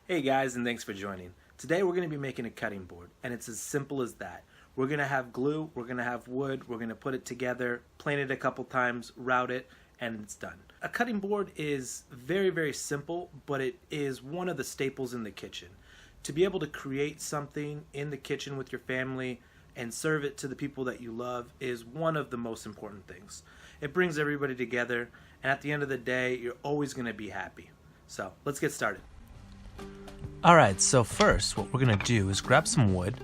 Hey guys, and thanks for joining. Today we're going to be making a cutting board, and it's as simple as that. We're going to have glue, we're going to have wood, we're going to put it together, plane it a couple times, route it, and it's done. A cutting board is very simple, but it is one of the staples in the kitchen. To be able to create something in the kitchen with your family and serve it to the people that you love is one of the most important things. It brings everybody together, and at the end of the day, you're always going to be happy. So let's get started. Alright, so first what we're going to do is grab some wood.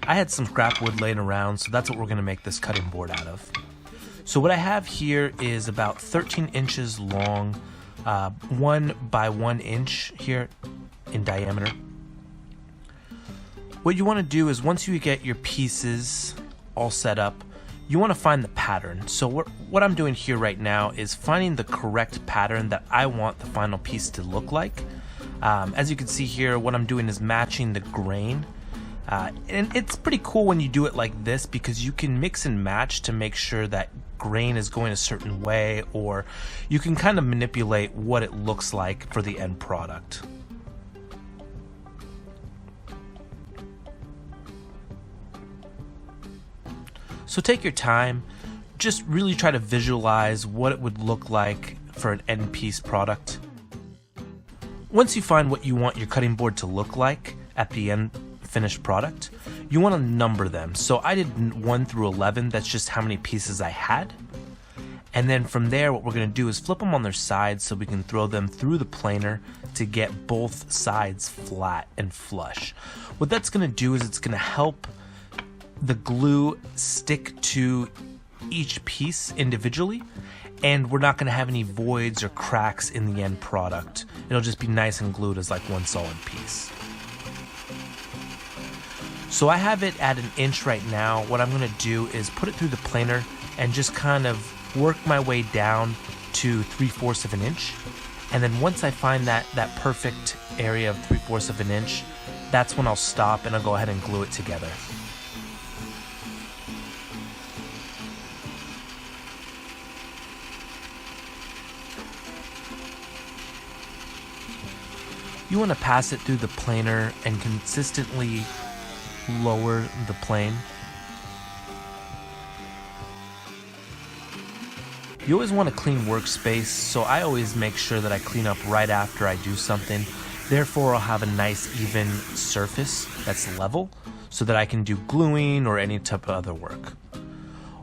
I had some scrap wood laying around, so that's what we're going to make this cutting board out of. So what I have here is about 13 inches long, 1 by 1 inch here in diameter. What you want to do is once you get your pieces all set up, you want to find the pattern. So what I'm doing here right now is finding the correct pattern that I want the final piece to look like. As you can see here, what I'm doing is matching the grain. And it's pretty cool when you do it like this because you can mix and match to make sure that grain is going a certain way, or you can kind of manipulate what it looks like for the end product. So take your time, just really try to visualize what it would look like for an end piece product. Once you find what you want your cutting board to look like at the end finished product, you want to number them. So I did 1 through 11, that's just how many pieces I had. And then from there, what we're going to do is flip them on their sides so we can throw them through the planer to get both sides flat and flush. What that's going to do is it's going to help the glue stick to each piece individually, and we're not going to have any voids or cracks in the end product. It'll just be nice and glued as like one solid piece. So I have it at 1 inch right now. What I'm going to do is put it through the planer and just kind of work my way down to 3/4 of an inch. And then once I find that perfect area of 3/4 of an inch, that's when I'll stop and I'll go ahead and glue it together. You want to pass it through the planer and consistently lower the plane. You always want a clean workspace, so I always make sure that I clean up right after I do something. Therefore, I'll have a nice even surface that's level so that I can do gluing or any type of other work.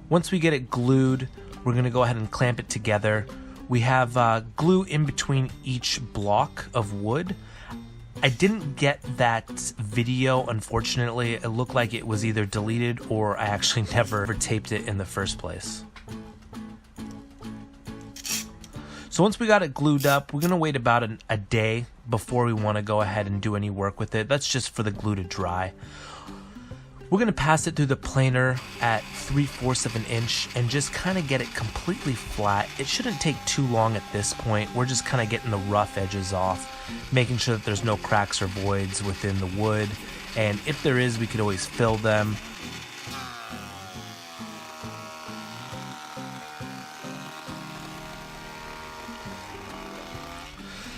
Once we get it glued, we're going to go ahead and clamp it together. We have glue in between each block of wood. I didn't get that video, unfortunately. It looked like it was either deleted or I actually never taped it in the first place. So once we got it glued up, we're going to wait about a day before we want to go ahead and do any work with it. That's just for the glue to dry. We're going to pass it through the planer at 3/4 of an inch and just kind of get it completely flat. It shouldn't take too long at this point. We're just kind of getting the rough edges off, making sure that there's no cracks or voids within the wood. And if there is, we could always fill them.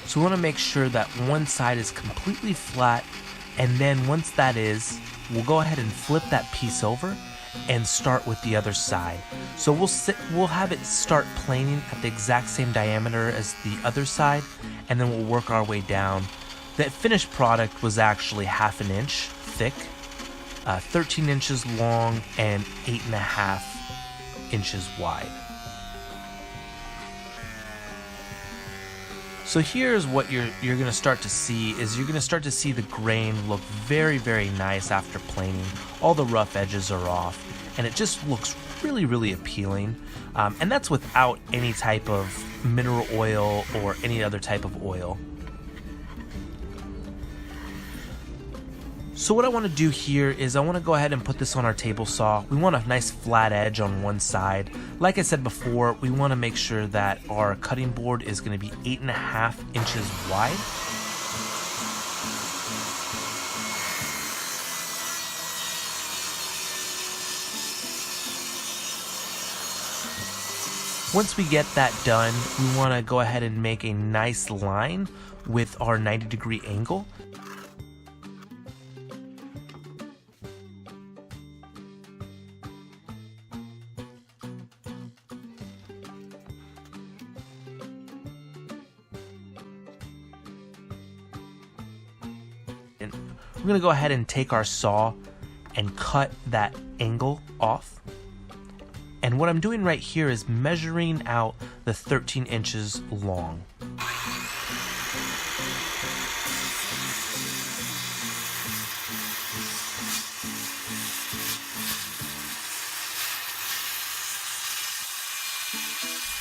So we want to make sure that one side is completely flat, and then once that is, we'll go ahead and flip that piece over and start with the other side. So we'll have it start planing at the exact same diameter as the other side, and then we'll work our way down. The finished product was actually 1/2 inch thick, 13 inches long, and 8.5 inches wide. So here's what you're going to start to see is you're going to start to see the grain look very nice after planing. All the rough edges are off and it just looks really appealing. And that's without any type of mineral oil or any other type of oil. So what I want to do here is I want to go ahead and put this on our table saw. We want a nice flat edge on one side. Like I said before, we want to make sure that our cutting board is going to be 8.5 inches wide. Once we get that done, we want to go ahead and make a nice line with our 90-degree angle. And we're going to go ahead and take our saw and cut that angle off. And what I'm doing right here is measuring out the 13 inches long.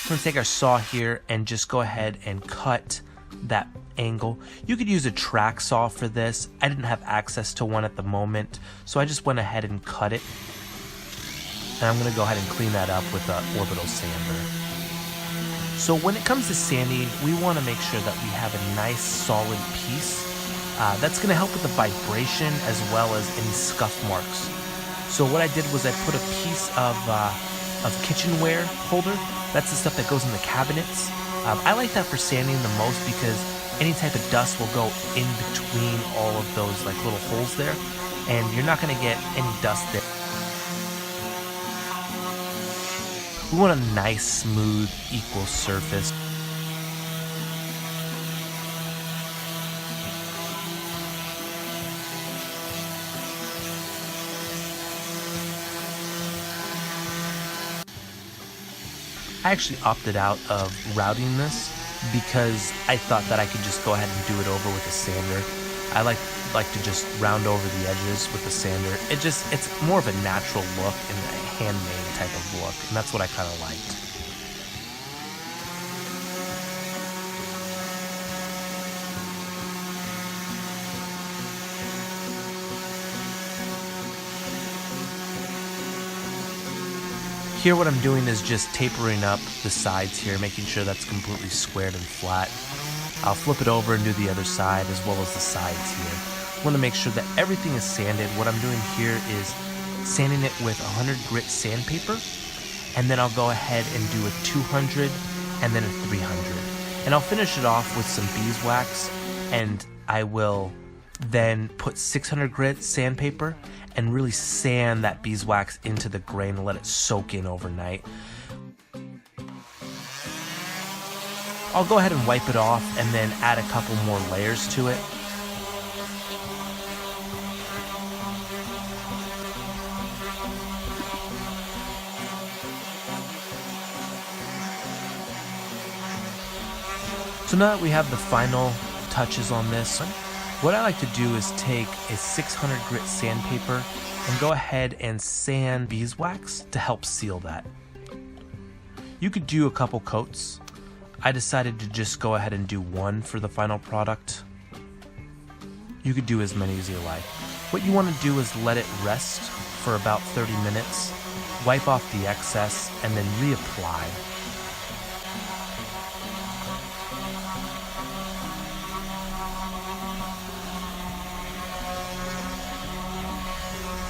We're going to take our saw here and just go ahead and cut that angle. You could use a track saw for this. I didn't have access to one at the moment, so I just went ahead and cut it. And I'm going to go ahead and clean that up with an orbital sander. So when it comes to sanding, we want to make sure that we have a nice solid piece. That's going to help with the vibration as well as any scuff marks. So what I did was I put a piece of kitchenware holder. That's the stuff that goes in the cabinets. I like that for sanding the most because any type of dust will go in between all of those like little holes there, and you're not going to get any dust there. We want a nice, smooth, equal surface. I actually opted out of routing this because I thought that I could just go ahead and do it over with a sander. I like to just round over the edges with the sander. It's more of a natural look and a handmade type of look, and that's what I kind of liked. Here what I'm doing is just tapering up the sides here, making sure that's completely squared and flat. I'll flip it over and do the other side as well as the sides here. I want to make sure that everything is sanded. What I'm doing here is sanding it with 100 grit sandpaper, and then I'll go ahead and do a 200 and then a 300. And I'll finish it off with some beeswax, and I will then put 600 grit sandpaper and really sand that beeswax into the grain and let it soak in overnight. I'll go ahead and wipe it off and then add a couple more layers to it. So now that we have the final touches on this, what I like to do is take a 600 grit sandpaper and go ahead and sand beeswax to help seal that. You could do a couple coats. I decided to just go ahead and do one for the final product. You could do as many as you like. What you want to do is let it rest for about 30 minutes, wipe off the excess, and then reapply.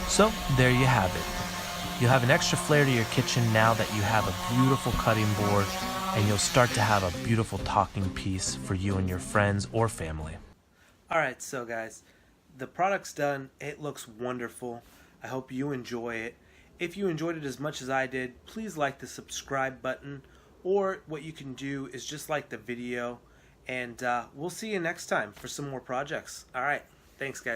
So there you have it. You'll have an extra flair to your kitchen now that you have a beautiful cutting board, and you'll start to have a beautiful talking piece for you and your friends or family. Alright, so guys, the product's done. It looks wonderful. I hope you enjoy it. If you enjoyed it as much as I did, please like the subscribe button, or what you can do is just like the video, and we'll see you next time for some more projects. Alright, thanks guys.